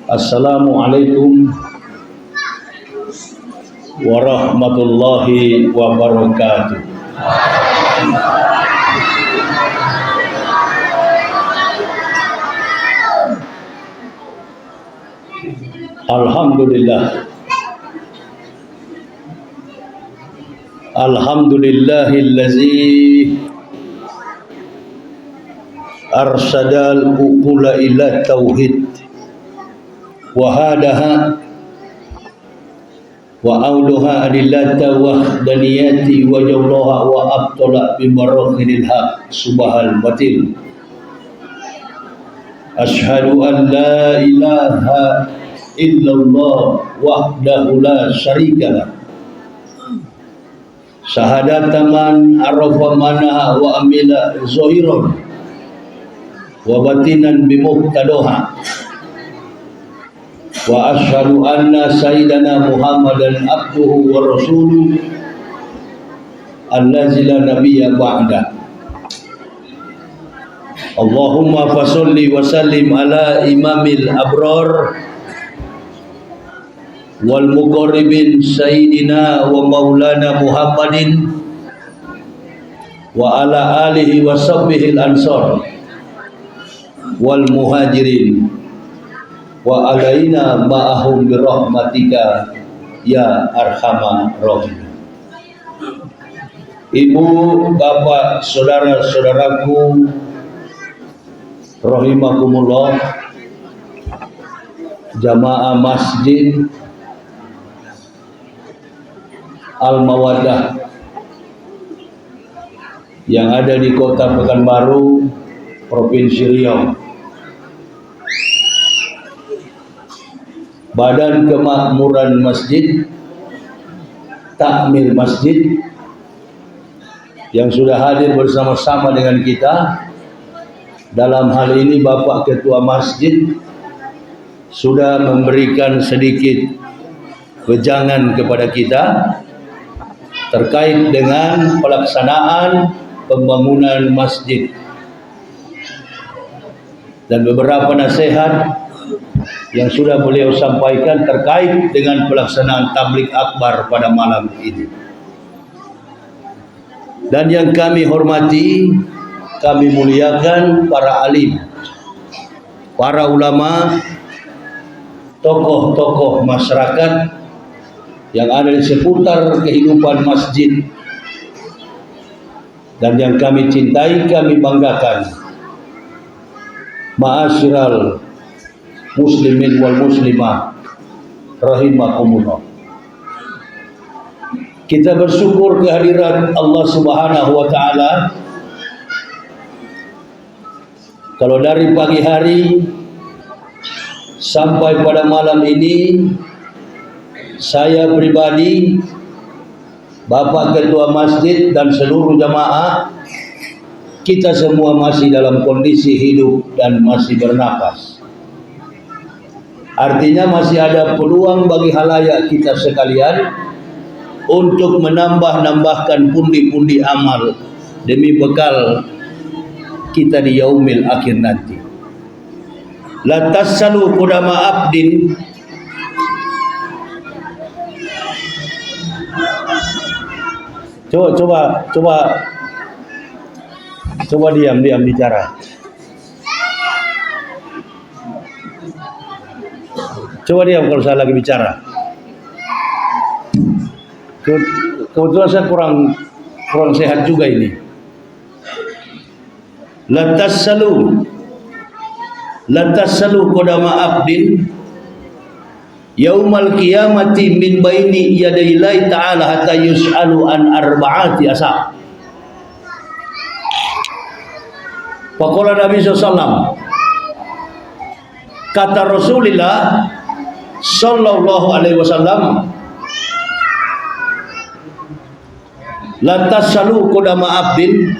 Assalamualaikum warahmatullahi wabarakatuh. Alhamdulillah. Alhamdulillahillazi arsadal uqula ila tauhid wa hadaha wa awluha adillata wahdaniyati wa jawlaha wa abtala bi barakhil haq subhal batil. Ashhadu an la ilaha illallah wahdahu la syarikalah. Syahadatan arafa manaha wa amila zahiran wa batinan bimuqtadaha. Wa asyhadu anna sayyidana Muhammadan abduhu wa rasuluhu allazi la nabiyya ba'da. Allahumma fasalli wa sallim ala imamil abrar wal muqarribin sayyidina wa maulana Muhammadin wa ala alihi wa sahbihi al-ansar wal muhajirin wa alaina ma'ahum birahmatika ya arhamar rahimin. Ibu, bapak, saudara-saudaraku rahimakumullah, jamaah masjid Al-Mawaddah yang ada di Kota Pekanbaru, Provinsi Riau. Badan Kemakmuran Masjid, Takmir Masjid yang sudah hadir bersama-sama dengan kita. Dalam hal ini Bapak Ketua Masjid sudah memberikan sedikit wejangan kepada kita terkait dengan pelaksanaan pembangunan masjid dan beberapa nasihat yang sudah beliau sampaikan terkait dengan pelaksanaan tabligh akbar pada malam ini. Dan yang kami hormati, kami muliakan para alim, para ulama, tokoh-tokoh masyarakat yang ada di seputar kehidupan masjid, dan yang kami cintai, kami banggakan. Ma'asyiral muslimin wal muslimah rahimakumullah. Kita bersyukur kehadiran Allah Subhanahu wa taala. Kalau dari pagi hari sampai pada malam ini, saya pribadi, Bapak Ketua Masjid dan seluruh jamaah, kita semua masih dalam kondisi hidup dan masih bernapas. Artinya masih ada peluang bagi halayak kita sekalian untuk menambahkan pundi-pundi amal demi bekal kita di yaumil akhir nanti. La tasalu qudama abdin Coba diam bicara. Coba diam kalau saya lagi bicara. Kebetulan saya kurang sehat juga ini. La tasalu qadama abdin yaumal qiyamati min baini yadayillahi ta'ala hatta yus'alu an arba'ati asab. Faqala Nabi SAW, kata Rasulullah sallallahu alaihi wasallam, la tasalu qadama abdin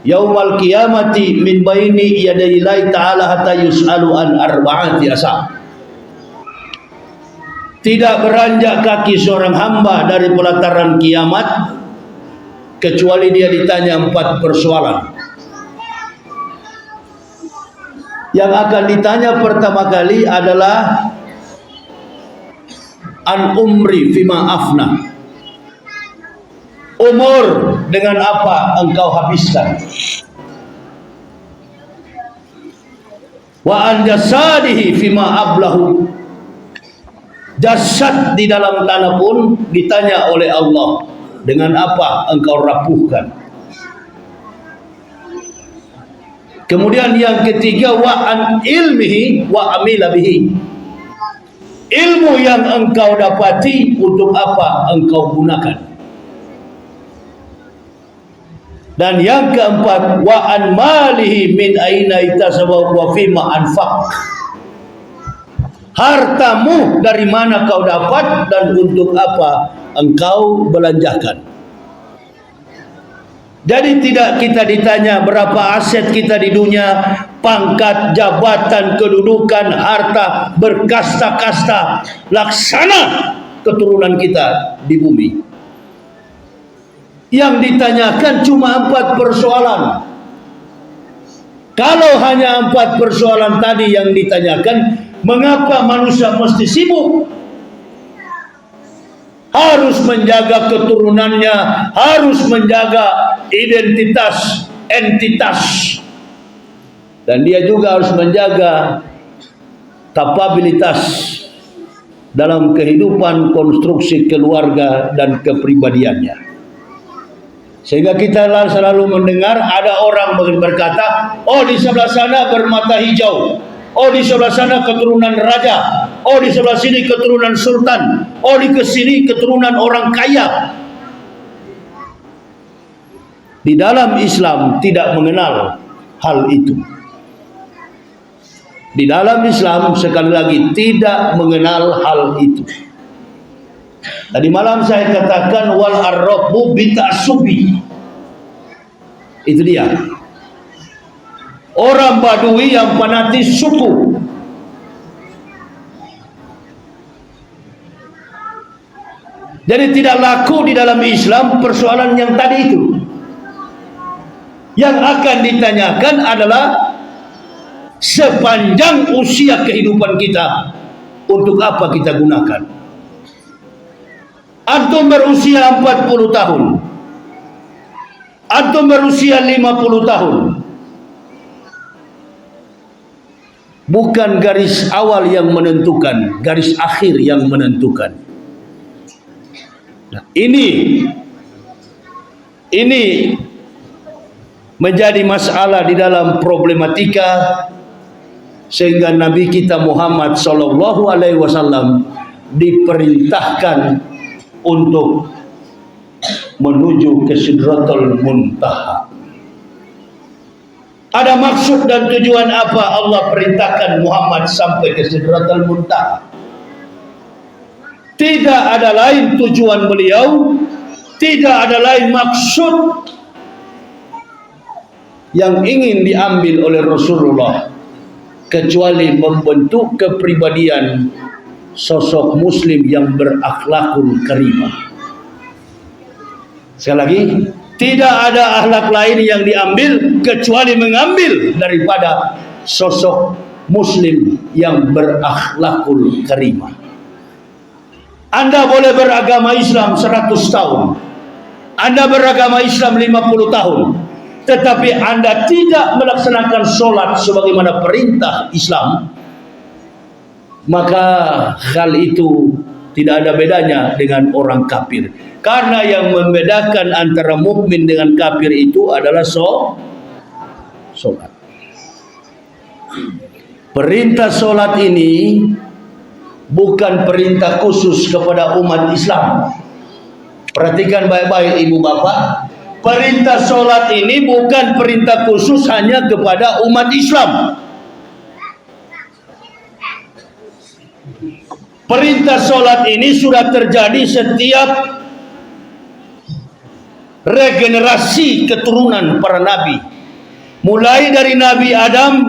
yaumal qiyamati min baini yadayillahi ta'ala hatta yus'alu an arba'ati asab. Tidak beranjak kaki seorang hamba dari pelataran kiamat kecuali dia ditanya 4 persoalan. yang akan ditanya pertama kali adalah an umri fima afna. Umur dengan apa engkau habiskan. Wa an jasadihi fima ablahu. Jasad di dalam tanah pun ditanya oleh Allah, dengan apa engkau rapuhkan. Kemudian yang ketiga, wa an ilmihi wa amila bihi. Ilmu yang engkau dapati untuk apa engkau gunakan. Dan yang keempat, wa an malihi min aina itasaba wa fima anfaq. Hartamu dari mana kau dapat dan untuk apa engkau belanjakan. Jadi tidak kita ditanya berapa aset kita di dunia, pangkat, jabatan, kedudukan, harta, berkasta-kasta, laksana keturunan kita di bumi. Yang ditanyakan cuma 4 persoalan. Kalau hanya 4 persoalan tadi yang ditanyakan, mengapa manusia mesti sibuk? Harus menjaga keturunannya, harus menjaga identitas, entitas. Dan dia juga harus menjaga kapabilitas dalam kehidupan konstruksi keluarga dan kepribadiannya. Sehingga kita selalu mendengar ada orang berkata, oh di sebelah sana bermata hijau, oh di sebelah sana keturunan raja, oh di sebelah sini keturunan sultan, oh di sini keturunan orang kaya. Di dalam Islam tidak mengenal hal itu. Di dalam Islam sekali lagi tidak mengenal hal itu. Tadi malam saya katakan wal arrabu bita'subi. Itu dia. Orang Badui yang fanatis suku. Jadi tidak laku di dalam Islam persoalan yang tadi itu. Yang akan ditanyakan adalah sepanjang usia kehidupan kita, untuk apa kita gunakan. Antum berusia 40 tahun, antum berusia 50 tahun, bukan garis awal yang menentukan, garis akhir yang menentukan. Nah, ini menjadi masalah di dalam problematika, sehingga Nabi kita Muhammad sallallahu alaihi wasallam diperintahkan untuk menuju ke Sidratul Muntaha. Ada maksud dan tujuan apa Allah perintahkan Muhammad sampai ke Sidratul Muntaha? Tidak ada lain tujuan beliau, tidak ada lain maksud yang ingin diambil oleh Rasulullah, kecuali membentuk kepribadian sosok muslim yang berakhlakul karimah. Sekali lagi, tidak ada akhlak lain yang diambil kecuali mengambil daripada sosok muslim yang berakhlakul karimah. Anda boleh beragama Islam 100 tahun, Anda beragama Islam 50 tahun, tetapi Anda tidak melaksanakan sholat sebagaimana perintah Islam, maka hal itu tidak ada bedanya dengan orang kafir. Karena yang membedakan antara mukmin dengan kafir itu adalah sholat. Perintah sholat ini bukan perintah khusus kepada umat Islam. Perhatikan baik-baik ibu bapak, perintah sholat ini bukan perintah khusus hanya kepada umat Islam. Perintah sholat ini sudah terjadi setiap regenerasi keturunan para nabi, mulai dari Nabi Adam,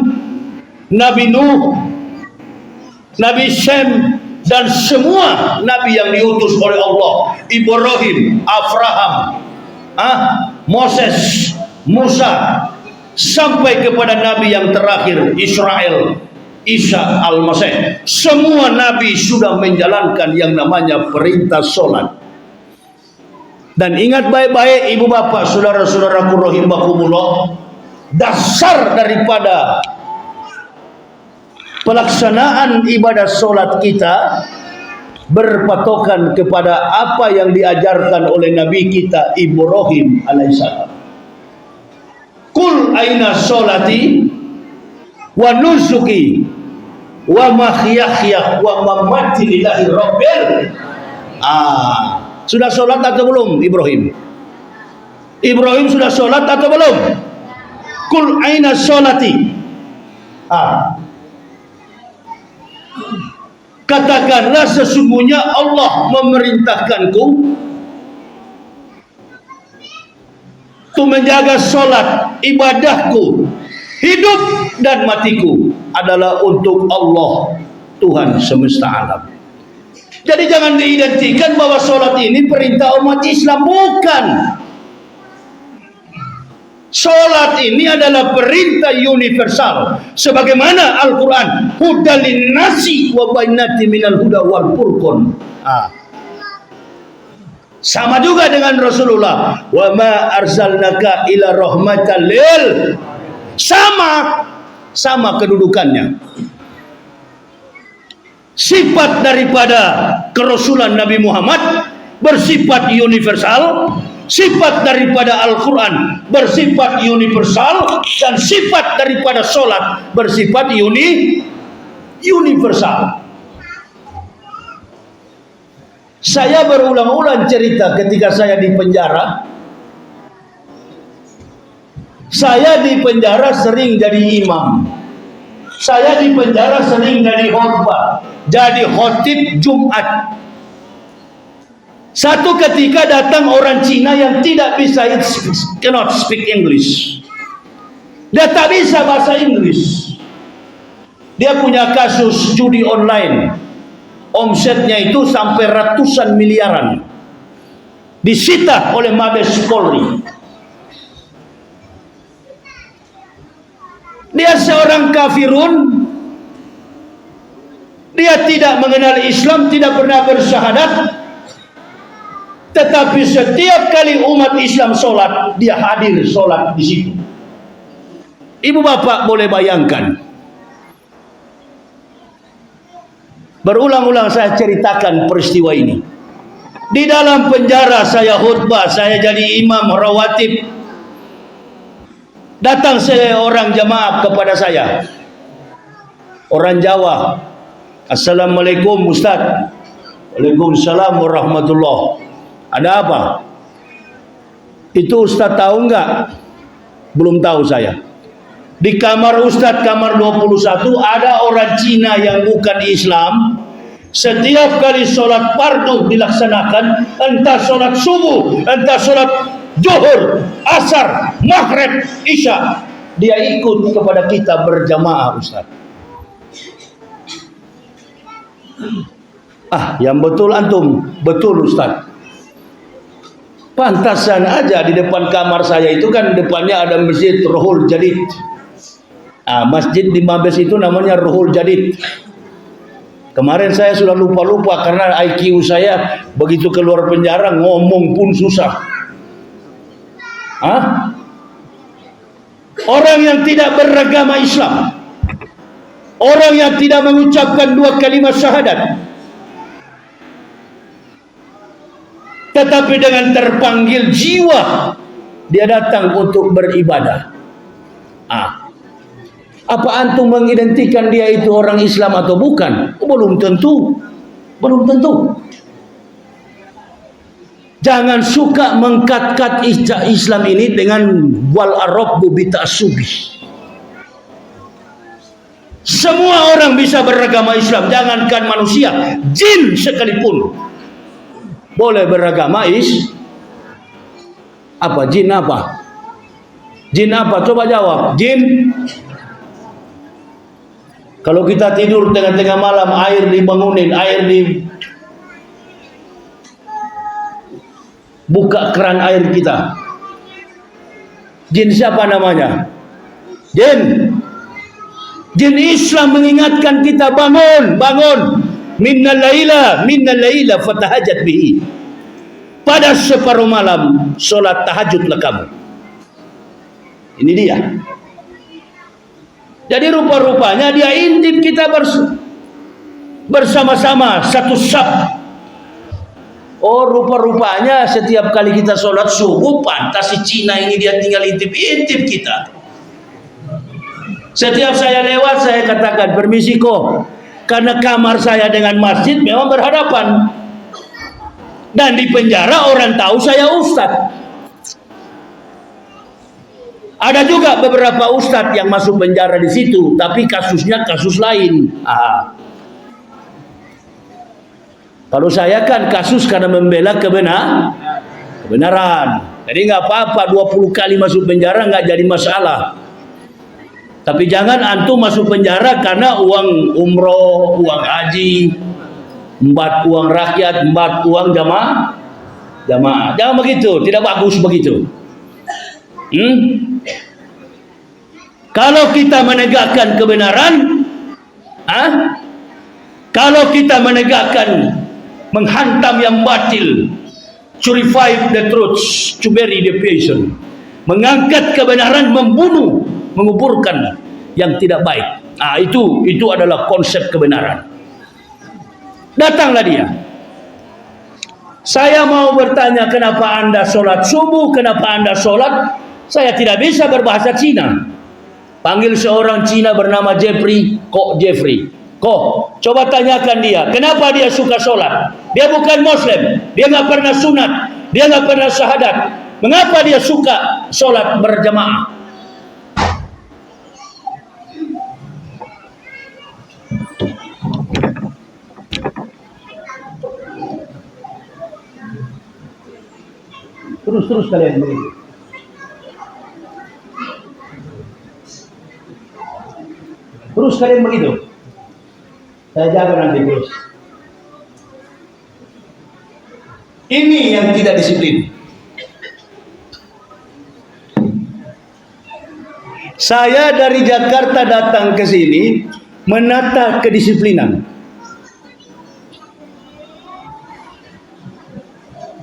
Nabi Nuh, Nabi Shem, dan semua nabi yang diutus oleh Allah, Ibrahim, Abraham, Moses, Musa, sampai kepada Nabi yang terakhir Israel, Isa al-Masih. Semua Nabi sudah menjalankan yang namanya perintah solat. Dan ingat baik-baik ibu bapak, saudara-saudaraku rahimakumullah, dasar daripada pelaksanaan ibadah solat kita berpatokan kepada apa yang diajarkan oleh Nabi kita Ibrahim alaihissalam. Qul aina solati wa nusuki wa mahyaya wa mamati lillahi rabbil. Sudah solat atau belum Ibrahim? Ibrahim sudah solat atau belum? Qul aina solati. Katakanlah sesungguhnya Allah memerintahkanku untuk menjaga solat, ibadahku, hidup dan matiku adalah untuk Allah Tuhan semesta alam. Jadi jangan diidentikan bahwa solat ini perintah umat Islam, bukan. Solat ini adalah perintah universal, sebagaimana Al-Quran hudal linnasi wa bainati minal huda wal furqan. Sama juga dengan Rasulullah, wa ma arsalnaka ila rahmatan lil. Sama kedudukannya. Sifat daripada kerasulan Nabi Muhammad bersifat universal, sifat daripada Al-Quran bersifat universal, dan sifat daripada solat bersifat universal. Saya berulang-ulang cerita ketika saya di penjara. Saya di penjara sering jadi imam. Saya di penjara sering jadi khotbah, jadi khotib Jumat. Satu ketika datang orang Cina yang tidak bisa, cannot speak English. Dia tak bisa bahasa Inggris. Dia punya kasus judi online. Omsetnya itu sampai ratusan miliaran. Disita oleh Mabes Polri. Dia seorang kafirun. Dia tidak mengenal Islam, tidak pernah bersyahadat. Tetapi setiap kali umat Islam sholat, dia hadir sholat di situ. Ibu bapak boleh bayangkan. Berulang-ulang saya ceritakan peristiwa ini. Di dalam penjara saya khutbah, saya jadi imam rawatib. Datang seorang jamaah kepada saya, orang Jawa. Assalamualaikum Ustaz. Waalaikumsalam warahmatullah. Ada apa? Itu Ustaz tahu enggak? Belum tahu saya. Di kamar Ustaz, kamar 21, ada orang Cina yang bukan Islam. Setiap kali sholat fardu dilaksanakan, entah sholat subuh, entah sholat zuhur, asar, maghrib, isya, dia ikut kepada kita berjamaah Ustaz. Yang betul antum, betul Ustaz. Pantasan aja di depan kamar saya itu kan depannya ada masjid Ruhul Jadid. Masjid di Mabes itu namanya Ruhul Jadid. Kemarin saya sudah lupa-lupa karena IQ saya begitu keluar penjara ngomong pun susah. Orang yang tidak beragama Islam, orang yang tidak mengucapkan 2 kalimat syahadat, tetapi dengan terpanggil jiwa dia datang untuk beribadah. Apa antum mengidentikan dia itu orang Islam atau bukan? Belum tentu. Belum tentu. Jangan suka mengkat-kat Islam ini dengan wal arabbu bita'assubi. Semua orang bisa beragama Islam, jangankan manusia, jin sekalipun boleh beragama apa? Jin apa? Jin apa? Coba jawab. Jin. Kalau kita tidur tengah-tengah malam, air dibangunin, air di buka keran air kita. Jin siapa namanya? Jin Islam mengingatkan kita, bangun. Minnal laila fatahajat bihi. Pada separuh malam solat tahajudlah kamu. Ini dia. Jadi rupa-rupanya dia intip kita bersama-sama satu saf. Oh, rupa-rupanya setiap kali kita sholat subuh, pantas si Cina ini dia tinggal intip-intip kita. Setiap saya lewat, saya katakan, permisi kok, karena kamar saya dengan masjid memang berhadapan. Dan di penjara orang tahu saya ustadz. Ada juga beberapa ustadz yang masuk penjara di situ, tapi kasusnya kasus lain. Kalau saya kan kasus karena membela kebenaran. Jadi nggak apa-apa 20 kali masuk penjara nggak jadi masalah. Tapi jangan antum masuk penjara karena uang umroh, uang haji, embat uang rakyat, embat uang jamaah. Jangan begitu, tidak bagus begitu. Kalau kita menegakkan kebenaran, kalau kita menegakkan, menghantam yang batil, to revive the truth, to bury the patient, mengangkat kebenaran, membunuh, menguburkan yang tidak baik. Itu adalah konsep kebenaran. Datanglah dia. Saya mau bertanya, kenapa Anda sholat subuh, kenapa Anda sholat? Saya tidak bisa berbahasa Cina. Panggil seorang Cina bernama Jeffrey. Coba tanyakan dia, kenapa dia suka sholat? Dia bukan Muslim, dia nggak pernah sunat, dia nggak pernah syahadat. Mengapa dia suka sholat berjamaah? Terus kalian begitu. Terus kalian begitu. Saya jaga nanti terus. Ini yang tidak disiplin. Saya dari Jakarta datang ke sini menata kedisiplinan.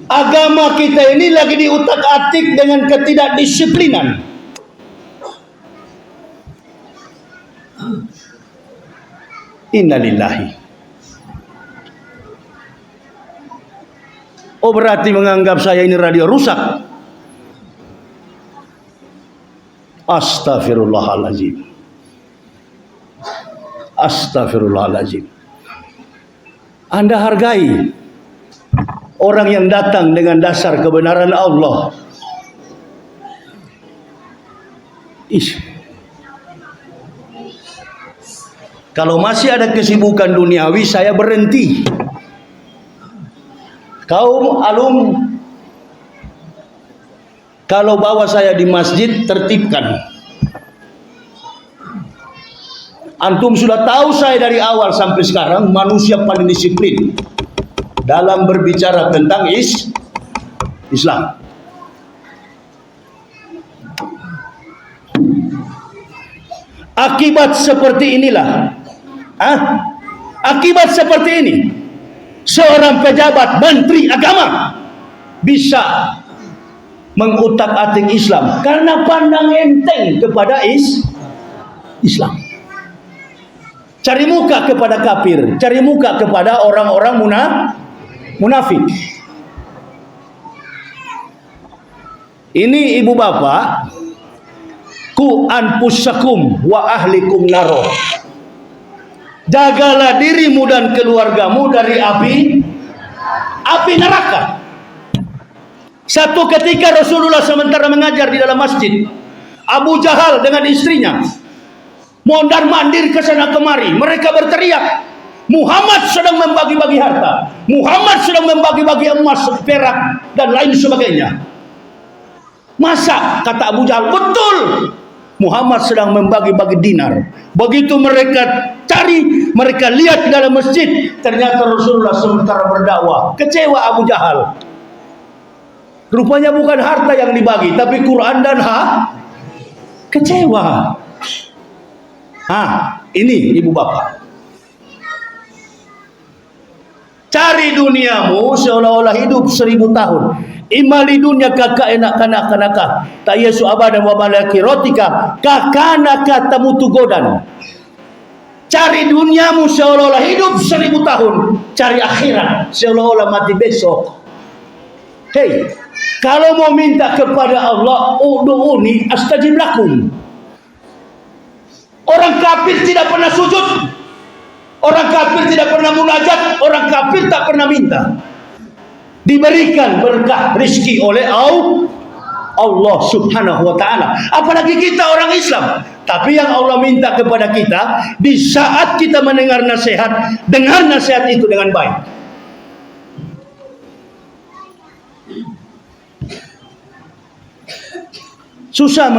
Agama kita ini lagi diutak-atik dengan ketidakdisiplinan. Innalillahi. Oh, berarti menganggap saya ini radio rusak. Astaghfirullahaladzim. Astaghfirullahaladzim. Anda hargai orang yang datang dengan dasar kebenaran Allah. Kalau masih ada kesibukan duniawi, saya berhenti. Kaum alum, kalau bawa saya di masjid, tertibkan. Antum sudah tahu saya dari awal sampai sekarang manusia paling disiplin dalam berbicara tentang Islam. Akibat seperti inilah, akibat seperti ini, seorang pejabat menteri agama bisa mengutak-atik Islam karena pandang enteng kepada Islam. Cari muka kepada kafir, cari muka kepada orang-orang munafik. Ini ibu bapak, ku anfusakum wa ahlikum naro. Jagalah dirimu dan keluargamu dari api neraka. Satu ketika Rasulullah sementara mengajar di dalam masjid, Abu Jahal dengan istrinya mondar-mandir ke sana kemari. Mereka berteriak, Muhammad sedang membagi-bagi harta, Muhammad sedang membagi-bagi emas, perak dan lain sebagainya. Masa? Kata Abu Jahal, betul, Muhammad sedang membagi-bagi dinar. Begitu mereka cari, mereka lihat di dalam masjid, ternyata Rasulullah sementara berdakwah. Kecewa Abu Jahal. Rupanya bukan harta yang dibagi, tapi Quran dan kecewa. Ini ibu bapak. Cari duniamu seolah-olah hidup 1000 tahun. Imali dunia kakak enak kanak-kanaka. Tak yesu abada wa malaki rotika. Kakanaka tamutu godan. Cari duniamu seolah-olah hidup 1000 tahun. Cari akhirat seolah-olah mati besok. Hei, kalau mau minta kepada Allah, ud'uni astajib lakum. Orang kafir tidak pernah sujud. Orang kafir tidak pernah munajat. Orang kafir tak pernah minta. Diberikan berkah rizki oleh Allah subhanahu wa ta'ala. Apalagi kita orang Islam. Tapi yang Allah minta kepada kita, di saat kita mendengar nasihat, dengar nasihat itu dengan baik. Susah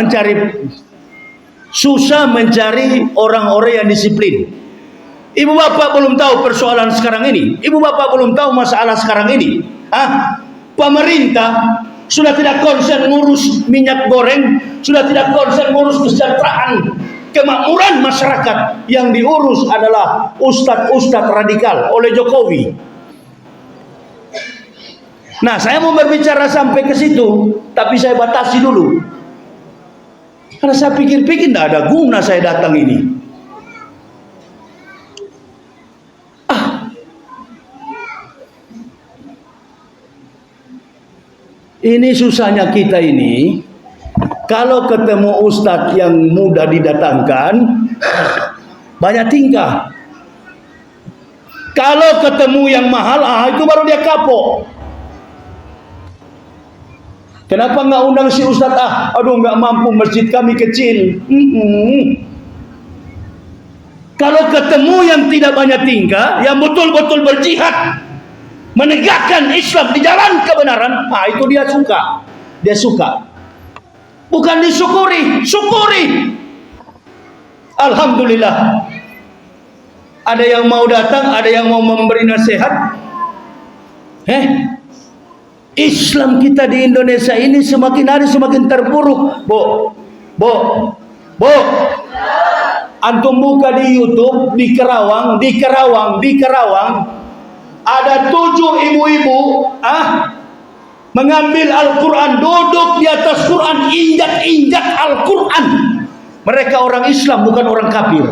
mencari orang-orang yang disiplin. Ibu bapak belum tahu persoalan sekarang ini. Ibu bapak belum tahu masalah sekarang ini. Pemerintah sudah tidak konsen ngurus minyak goreng, sudah tidak konsen ngurus kesejahteraan, kemakmuran masyarakat. Yang diurus adalah ustadz-ustadz radikal oleh Jokowi. Nah, saya mau berbicara sampai ke situ, tapi saya batasi dulu. Karena saya pikir-pikir tidak ada guna saya datang ini. Ini susahnya kita ini. Kalau ketemu ustadz yang mudah didatangkan, banyak tingkah. Kalau ketemu yang mahal, itu baru dia kapok. Kenapa nggak undang si ustadz? Aduh, nggak mampu, masjid kami kecil. Kalau ketemu yang tidak banyak tingkah, yang betul-betul berjihad, menegakkan Islam di jalan kebenaran, itu dia suka. Dia suka. Bukan disyukuri, syukuri. Alhamdulillah. Ada yang mau datang, ada yang mau memberi nasihat. Islam kita di Indonesia ini semakin hari semakin terpuruk. Bo. Antum buka di YouTube di Kerawang. Ada 7 ibu-ibu mengambil Al-Quran, duduk di atas Quran, injak-injak Al-Quran. Mereka orang Islam, bukan orang kafir.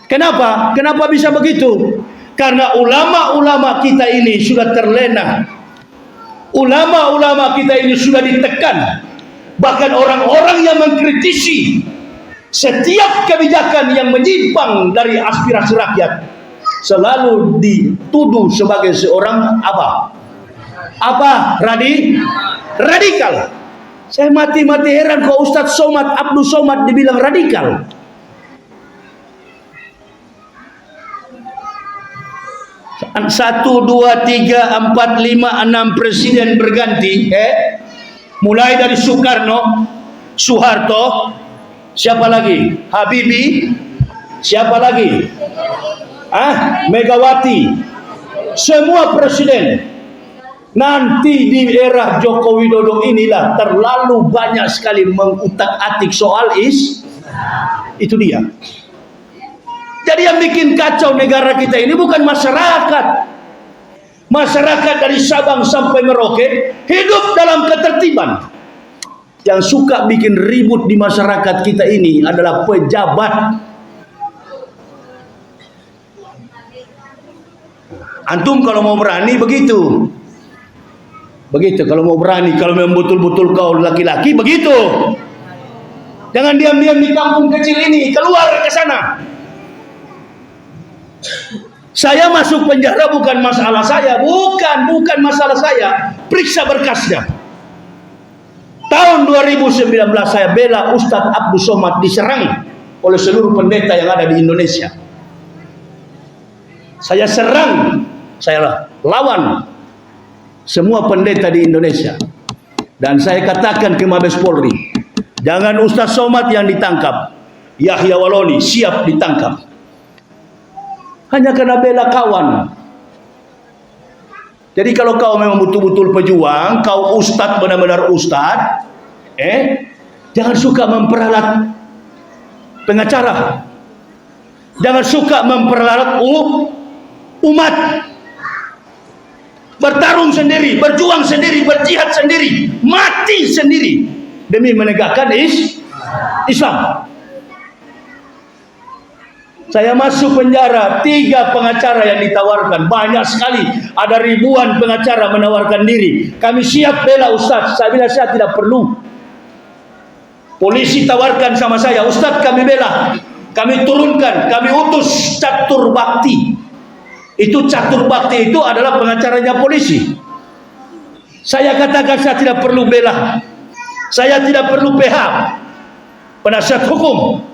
Kenapa? Kenapa bisa begitu? Karena ulama-ulama kita ini sudah terlena. Ulama-ulama kita ini sudah ditekan. Bahkan orang-orang yang mengkritisi setiap kebijakan yang menyimpang dari aspirasi rakyat selalu dituduh sebagai seorang radikal. Saya mati-mati heran kok Ustadz Abdul Somad dibilang radikal. Satu, dua, tiga, 4, 5, 6 presiden berganti. Mulai dari Soeharto, siapa lagi? Habibie, siapa lagi? Megawati. Semua presiden. Nanti di era Joko Widodo inilah terlalu banyak sekali mengutak-atik soal itu dia. Jadi yang bikin kacau negara kita ini bukan masyarakat. Masyarakat dari Sabang sampai Merauke hidup dalam ketertiban. Yang suka bikin ribut di masyarakat kita ini adalah pejabat. Antum kalau mau berani begitu. Begitu kalau mau berani, kalau memang betul-betul kau laki-laki begitu. Jangan diam-diam di kampung kecil ini, keluar ke sana. Saya masuk penjara bukan masalah saya, bukan masalah saya. Periksa berkasnya. Tahun 2019 saya bela Ustadz Abdul Somad diserang oleh seluruh pendeta yang ada di Indonesia. Saya serang, saya lawan semua pendeta di Indonesia. Dan saya katakan ke Mabes Polri, jangan Ustadz Somad yang ditangkap, Yahya Waloni siap ditangkap. Hanya karena bela kawan. Jadi kalau kau memang betul-betul pejuang, kau ustadz, benar-benar ustadz, Jangan suka memperalat pengacara. Jangan suka memperalat umat. Bertarung sendiri, berjuang sendiri, berjihad sendiri, mati sendiri demi menegakkan Islam. Saya masuk penjara, 3 pengacara yang ditawarkan, banyak sekali, ada ribuan pengacara menawarkan diri. Kami siap bela Ustaz. Saya bilang saya tidak perlu. Polisi tawarkan sama saya, Ustaz kami bela, kami turunkan, kami utus catur bakti. Itu catur bakti itu adalah pengacaranya polisi. Saya katakan saya tidak perlu bela, saya tidak perlu PH, penasihat hukum.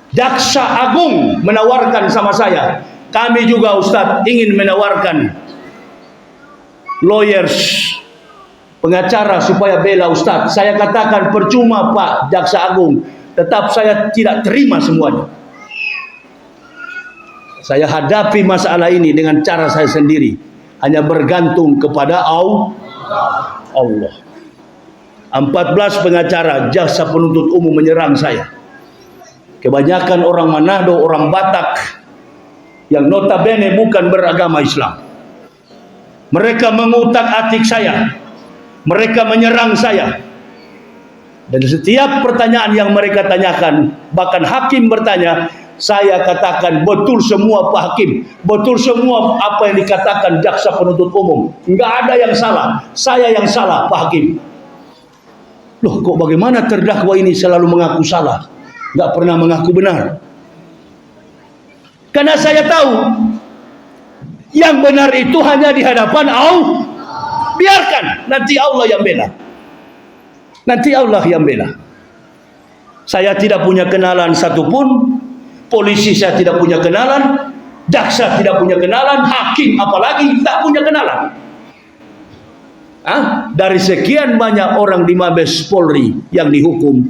Jaksa Agung menawarkan sama saya, kami juga Ustaz ingin menawarkan lawyers, pengacara supaya bela Ustaz. Saya katakan percuma Pak Jaksa Agung, tetap saya tidak terima semuanya. Saya hadapi masalah ini dengan cara saya sendiri, hanya bergantung kepada Allah. 14 pengacara jaksa penuntut umum menyerang saya. Kebanyakan orang Manado, orang Batak yang notabene bukan beragama Islam. Mereka mengutak-atik saya, mereka menyerang saya. Dan setiap pertanyaan yang mereka tanyakan, bahkan hakim bertanya, saya katakan betul semua Pak Hakim, betul semua apa yang dikatakan jaksa penuntut umum, enggak ada yang salah, saya yang salah Pak Hakim. Loh, kok bagaimana terdakwa ini selalu mengaku salah, enggak pernah mengaku benar? Karena saya tahu yang benar itu hanya di hadapan Allah. Biarkan nanti Allah yang bela, nanti Allah yang bela. Saya tidak punya kenalan satupun, polisi saya tidak punya kenalan, jaksa tidak punya kenalan, hakim apalagi tak punya kenalan. Dari sekian banyak orang di Mabes Polri yang dihukum,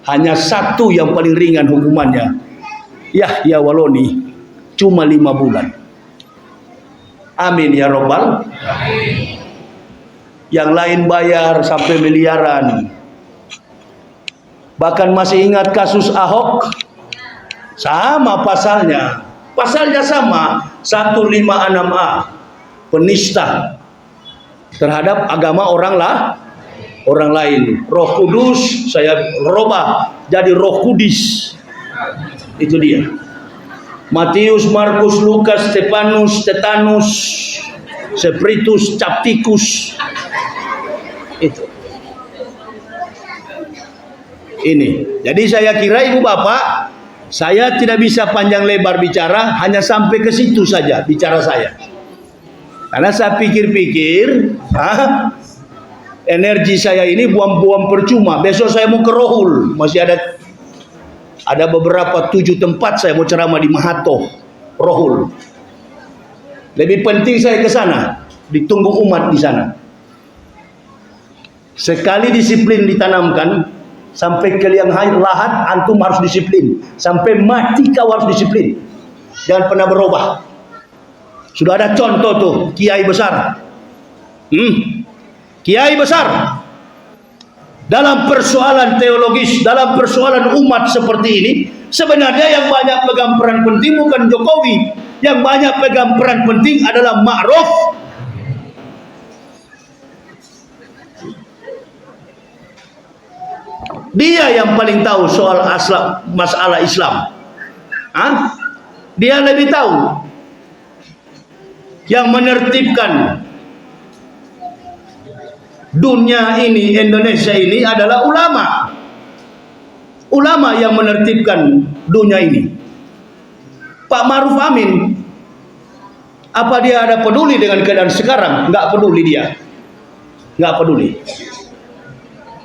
hanya 1 yang paling ringan hukumannya, Yahya Waloni, cuma 5 bulan. Amin ya Rabbal. Yang lain bayar sampai miliaran. Bahkan masih ingat kasus Ahok, sama pasalnya sama, 156A, penista terhadap agama orang lain. Roh Kudus saya robah jadi Roh Kudis. Itu dia. Matius, Markus, Lukas, Stefanus, Tetanus, Spiritus, Capticus. Itu. Ini. Jadi saya kira Ibu Bapak, saya tidak bisa panjang lebar bicara, hanya sampai ke situ saja bicara saya. Karena saya pikir-pikir, energi saya ini buang-buang percuma. Besok saya mau ke Rohul, masih ada beberapa 7 tempat saya mau ceramah di Mahato, Rohul. Lebih penting saya ke sana, ditunggu umat di sana. Sekali disiplin ditanamkan, sampai ke liang lahat antum harus disiplin, sampai mati kau harus disiplin, jangan pernah berubah. Sudah ada contoh tuh, kiai besar, kiai besar dalam persoalan teologis, dalam persoalan umat seperti ini. Sebenarnya yang banyak pegang peran penting bukan Jokowi, yang banyak pegang peran penting adalah Ma'ruf. Dia yang paling tahu soal masalah Islam. Dia lebih tahu. Yang menertibkan dunia ini, Indonesia ini adalah ulama. Ulama yang menertibkan dunia ini. Pak Ma'ruf Amin, apa dia ada peduli dengan keadaan sekarang? Enggak peduli dia. Enggak peduli.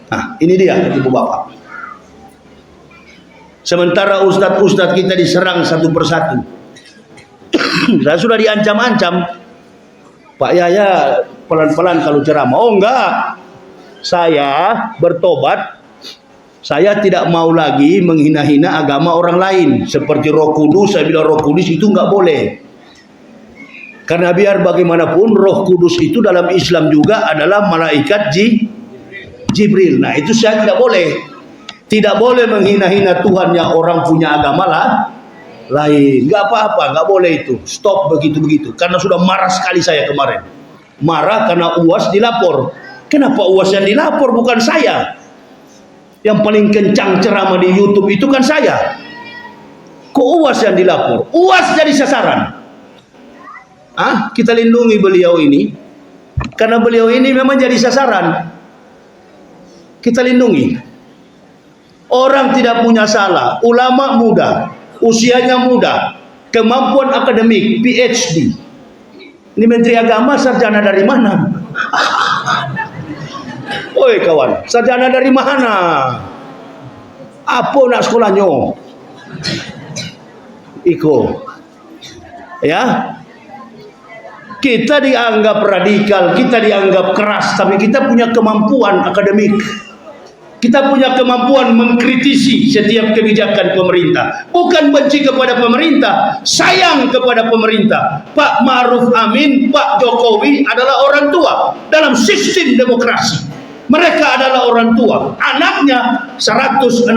Nah, ini dia Ibu Bapak. Sementara ustadz-ustadz kita diserang satu persatu. Saya sudah diancam-ancam, Pak Yahya pelan-pelan kalau ceramah. Oh enggak, saya bertobat. Saya tidak mau lagi menghina-hina agama orang lain. Seperti Roh Kudus, saya bilang Roh Kudus itu enggak boleh. Karena biar bagaimanapun Roh Kudus itu dalam Islam juga adalah malaikat Jibril. Nah, itu saya tidak boleh. Tidak boleh menghina-hina Tuhan yang orang punya agama lah lain. Nggak apa-apa, nggak boleh itu. Stop begitu-begitu. Karena sudah marah sekali saya kemarin. Marah karena UAS dilapor. Kenapa UAS yang dilapor, bukan saya? Yang paling kencang ceramah di YouTube itu kan saya. Kok UAS yang dilapor? UAS jadi sasaran. Kita lindungi beliau ini. Karena beliau ini memang jadi sasaran. Kita lindungi. Orang tidak punya salah, ulama muda, usianya muda, kemampuan akademik, PhD. Ini Menteri Agama sarjana dari mana? Oi kawan, sarjana dari mana? Apa nak sekolahnya? Iko. Ya. Kita dianggap radikal, kita dianggap keras, tapi kita punya kemampuan akademik. Kita punya kemampuan mengkritisi setiap kebijakan pemerintah. Bukan benci kepada pemerintah, sayang kepada pemerintah. Pak Ma'ruf Amin, Pak Jokowi adalah orang tua dalam sistem demokrasi. Mereka adalah orang tua. Anaknya 167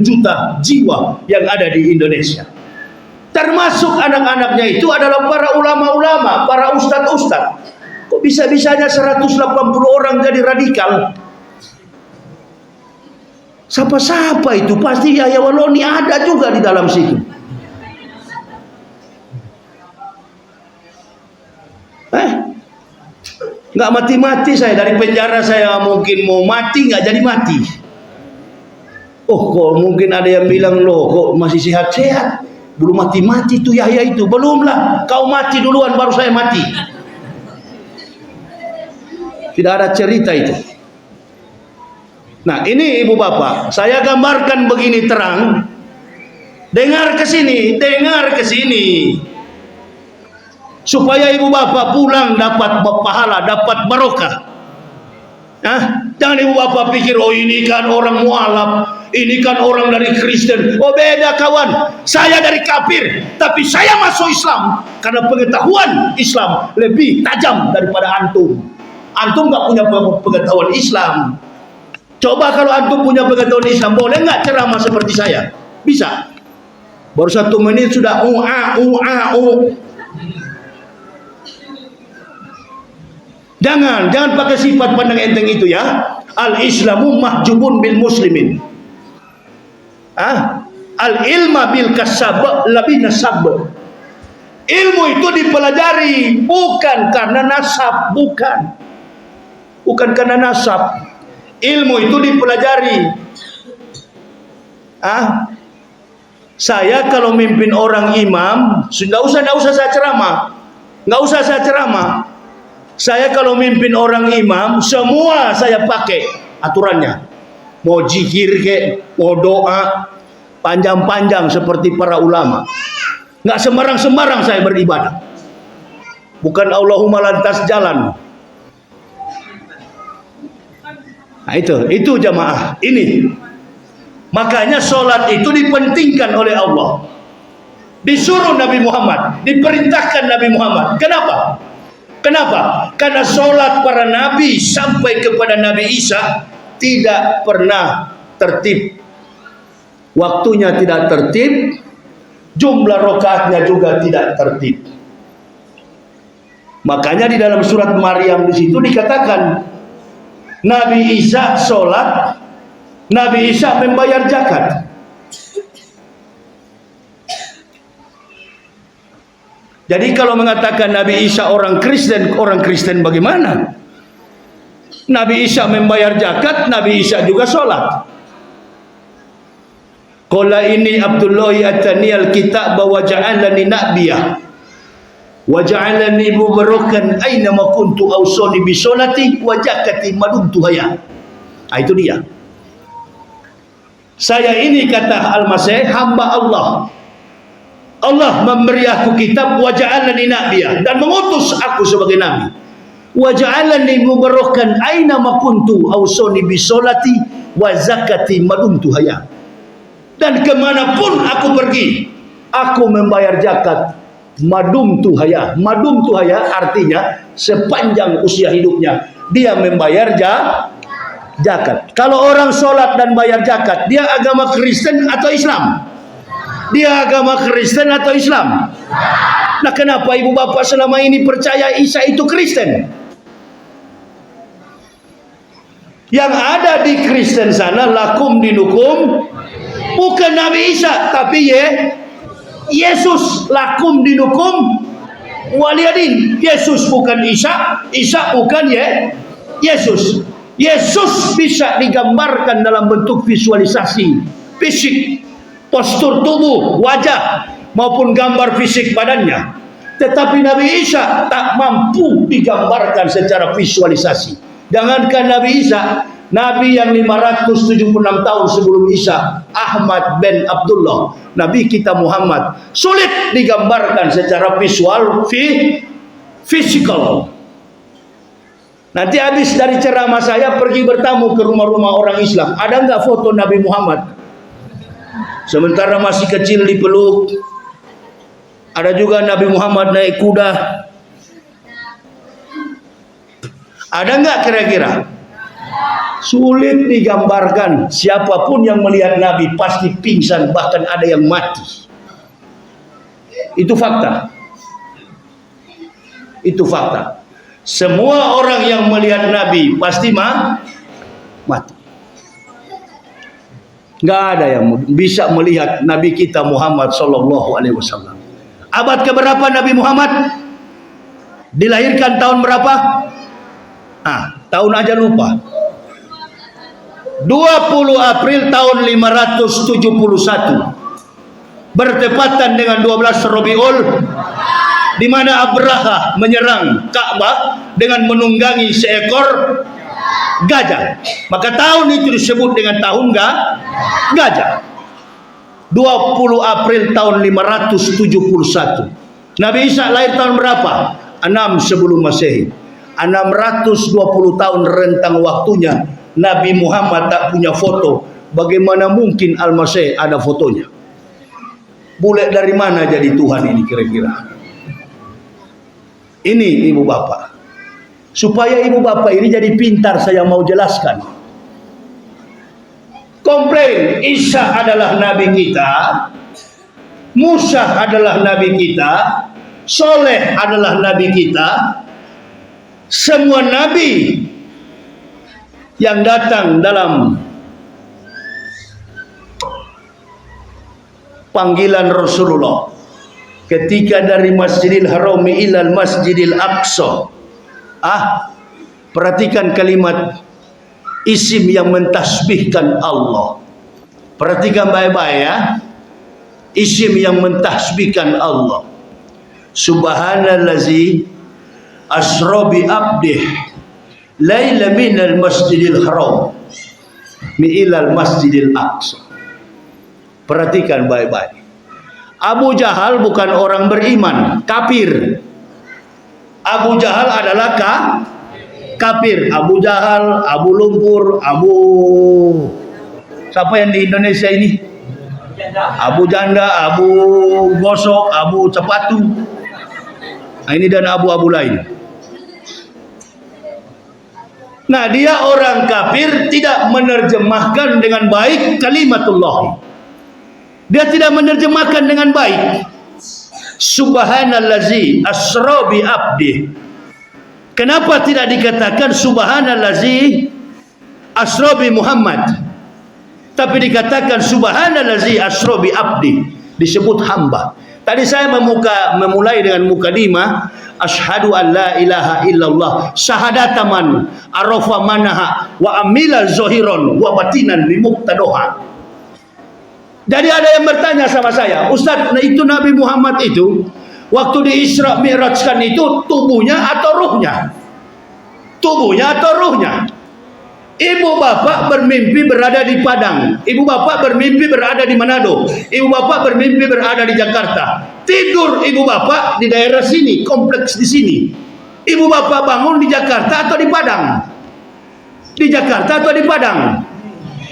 juta jiwa yang ada di Indonesia. Termasuk anak-anaknya itu adalah para ulama-ulama, para ustadz-ustadz. Kok bisa-bisanya 180 orang jadi radikal? Siapa-siapa itu? Pasti Yahya Waloni ada juga di dalam situ. Nggak mati-mati saya. Dari penjara saya mungkin mau mati, nggak jadi mati. Oh, kok mungkin ada yang bilang, loh kok masih sehat-sehat, belum mati-mati tuh Yahya itu. Belumlah, kau mati duluan baru saya mati. Tidak ada cerita itu. Nah, ini ibu bapak, saya gambarkan begini terang. Dengar ke sini, dengar ke sini. Supaya ibu bapak pulang dapat pahala, dapat barokah. Jangan ibu bapak pikir, oh ini kan orang mualaf, ini kan orang dari Kristen. Oh beda kawan, saya dari kafir, tapi saya masuk Islam karena pengetahuan Islam lebih tajam daripada antum. Antum nggak punya pengetahuan Islam. Coba kalau antum punya pengetahuan Islam, boleh nggak ceramah seperti saya? Bisa. Baru 1 menit sudah Jangan pakai sifat pandang enteng itu ya. Al-Islamu mahjubun bil muslimin. Al-ilma bil kasab lebih nasab. Ilmu itu dipelajari bukan karena nasab, bukan karena nasab. Ilmu itu dipelajari. Saya kalau mimpin orang imam, nggak usah saya ceramah, Saya kalau mimpin orang imam, semua saya pakai aturannya. Mau zikir mau doa, panjang-panjang seperti para ulama. Nggak sembarang-sembarang saya beribadah. Bukan Allahumma lantas jalan. Nah, itu jamaah ini. Makanya sholat itu dipentingkan oleh Allah. Disuruh Nabi Muhammad, diperintahkan Nabi Muhammad. Kenapa? Karena sholat para nabi sampai kepada Nabi Isa tidak pernah tertib. Waktunya tidak tertib, jumlah rakaatnya juga tidak tertib. Makanya di dalam surat Maryam di situ dikatakan Nabi Isa sholat, Nabi Isa membayar zakat. Jadi kalau mengatakan Nabi Isa orang Kristen bagaimana? Nabi Isa membayar zakat, Nabi Isa juga sholat. Qala inni Abdullahi atani al-kitab wa ja'alani nabiyah wa ja'alani mubarakan aina ma kuntu awsani bi sholati wa zakati madumtu hayya. Itu dia. Saya ini kata Al-Masih hamba Allah. Allah memberi aku kitab wa ja'alani nabiyah dan mengutus aku sebagai nabi. Wa ja'alani mubarakan aina ma kuntu awsani bi sholati wa zakati madumtu hayya. Dan kemanapun aku pergi, aku membayar zakat. Madum tuhaya. Madum tuhaya artinya sepanjang usia hidupnya dia membayar Zakat. Kalau orang sholat dan bayar zakat, dia agama Kristen atau Islam? Dia agama Kristen atau Islam? Nah, kenapa ibu bapak selama ini percaya Isa itu Kristen? Yang ada di Kristen sana, lakum dinukum, bukan Nabi Isa, tapi Yesus. Lakum dinukum waliyadin. Yesus bukan Isa, Isa bukan Yesus. Yesus bisa digambarkan dalam bentuk visualisasi fisik, postur tubuh, wajah, maupun gambar fisik badannya. Tetapi Nabi Isa tak mampu digambarkan secara visualisasi. Jangankan Nabi Isa, Nabi yang 576 tahun sebelum Isa, Ahmad bin Abdullah, Nabi kita Muhammad, sulit digambarkan secara visual, physical. Nanti habis dari ceramah saya pergi bertamu ke rumah-rumah orang Islam. Ada nggak foto Nabi Muhammad? Sementara masih kecil dipeluk. Ada juga Nabi Muhammad naik kuda. Ada nggak kira-kira? Sulit digambarkan. Siapapun yang melihat Nabi pasti pingsan, bahkan ada yang mati. Itu fakta. Itu fakta. Semua orang yang melihat Nabi pasti mati. Nggak ada yang bisa melihat Nabi kita Muhammad Sallallahu Alaihi Wasallam. Abad keberapa Nabi Muhammad? Dilahirkan tahun berapa? Tahun aja lupa. 20 April tahun 571. Bertepatan dengan 12 Rabiul, di mana Abraha menyerang Ka'bah dengan menunggangi seekor gajah. Maka tahun itu disebut dengan tahun gajah. 20 April tahun 571. Nabi Isa lahir tahun berapa? 6 sebelum Masehi. 620 tahun rentang waktunya. Nabi Muhammad tak punya foto. Bagaimana mungkin Al-Masih ada fotonya? Bule dari mana jadi Tuhan ini kira-kira? Ini ibu bapak. Supaya ibu bapak ini jadi pintar, saya mau jelaskan. Komplain Isa adalah nabi kita, Musa adalah nabi kita, Soleh adalah nabi kita. Semua nabi yang datang dalam panggilan Rasulullah ketika dari Masjidil Haram ilal Masjidil Aqsa. Perhatikan kalimat isim yang mentasbihkan Allah. Perhatikan baik-baik ya. Isim yang mentasbihkan Allah. Subhanallazi asra bi abdih laila minal Masjidil Haram ilal Masjidil Aqsa. Perhatikan baik-baik. Abu Jahal bukan orang beriman, kafir. Abu Jahal adalah kafir. Abu Jahal, Abu Lumpur, siapa yang di Indonesia ini? Abu Janda, Abu Gosok, Abu Cepatu. Nah, ini dan abu-abu lain. Nah, dia orang kafir, tidak menerjemahkan dengan baik kalimatullah. Dia tidak menerjemahkan dengan baik. Subhanallazi asra bi abdi. Kenapa tidak dikatakan subhanallazi asra bi Muhammad, tapi dikatakan subhanallazi asra bi abdi, disebut hamba. Tadi saya memulai dengan mukadimah, asyhadu an la ilaha illallah syahadataman arafa manaha wa amila zahiran wa batinan bi muqtadoha. Jadi ada yang bertanya sama saya, Ustaz, nah itu Nabi Muhammad itu waktu di Isra Mi'rajkan itu tubuhnya atau ruhnya? Tubuhnya atau ruhnya? Ibu bapak bermimpi berada di Padang, ibu bapak bermimpi berada di Manado, ibu bapak bermimpi berada di Jakarta. Tidur ibu bapak di daerah sini, kompleks di sini. Ibu bapak bangun di Jakarta atau di Padang? Di Jakarta atau di Padang?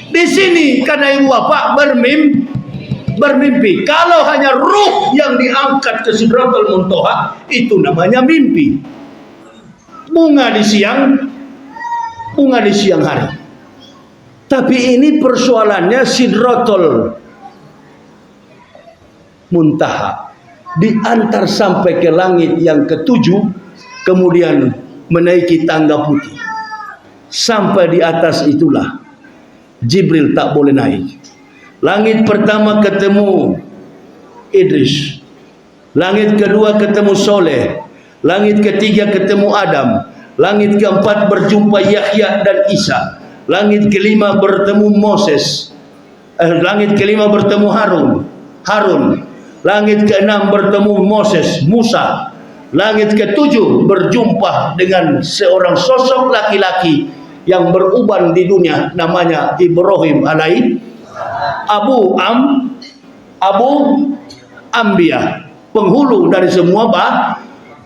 Di sini, karena ibu bapak bermimpi. Kalau hanya ruh yang diangkat ke Sidratul Muntaha, itu namanya mimpi. Bunga di siang hari. Tapi ini persoalannya Sidratul Muntaha, diantar sampai ke langit yang ketujuh, kemudian menaiki tangga putih. Sampai di atas itulah Jibril tak boleh naik. Langit pertama ketemu Idris, langit kedua ketemu Soleh, langit ketiga ketemu Adam, langit keempat berjumpa Yahya dan Isa, langit kelima bertemu Moses, langit kelima bertemu Harun, langit keenam bertemu Musa, langit ketujuh berjumpa dengan seorang sosok laki-laki yang beruban di dunia, namanya Ibrahim alaihi Abu Ambiyah, penghulu dari semua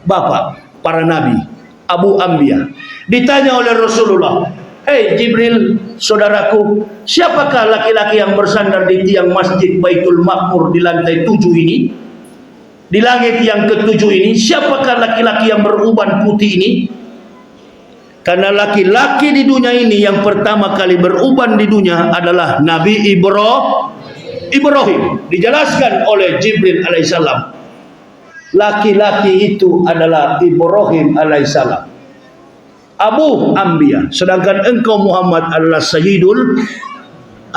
bapak para nabi, Abu Ambiyah. Ditanya oleh Rasulullah, "Hei Jibril, saudaraku, siapakah laki-laki yang bersandar di tiang masjid Baitul Ma'mur di lantai 7 ini? Di langit yang ketujuh ini, siapakah laki-laki yang beruban putih ini?" Karena laki-laki di dunia ini yang pertama kali beruban di dunia adalah Nabi Ibrahim. Dijelaskan oleh Jibril alaihissalam, laki-laki itu adalah Ibrahim alaihissalam, Abu Ambiyah. Sedangkan engkau Muhammad adalah Sayyidul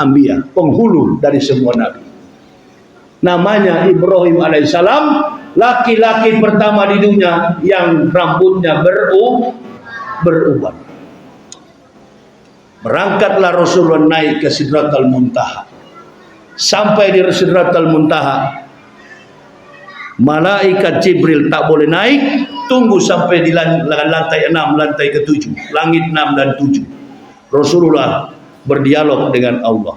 Ambiyah, penghulu dari semua nabi. Namanya Ibrahim alaihissalam, laki-laki pertama di dunia yang rambutnya beruban. Berangkatlah Rasulullah naik ke Sidratul Muntaha. Sampai di Sidratul Muntaha, malaikat Jibril tak boleh naik, tunggu sampai di lantai 6, lantai ke-7, langit 6 dan 7. Rasulullah berdialog dengan Allah.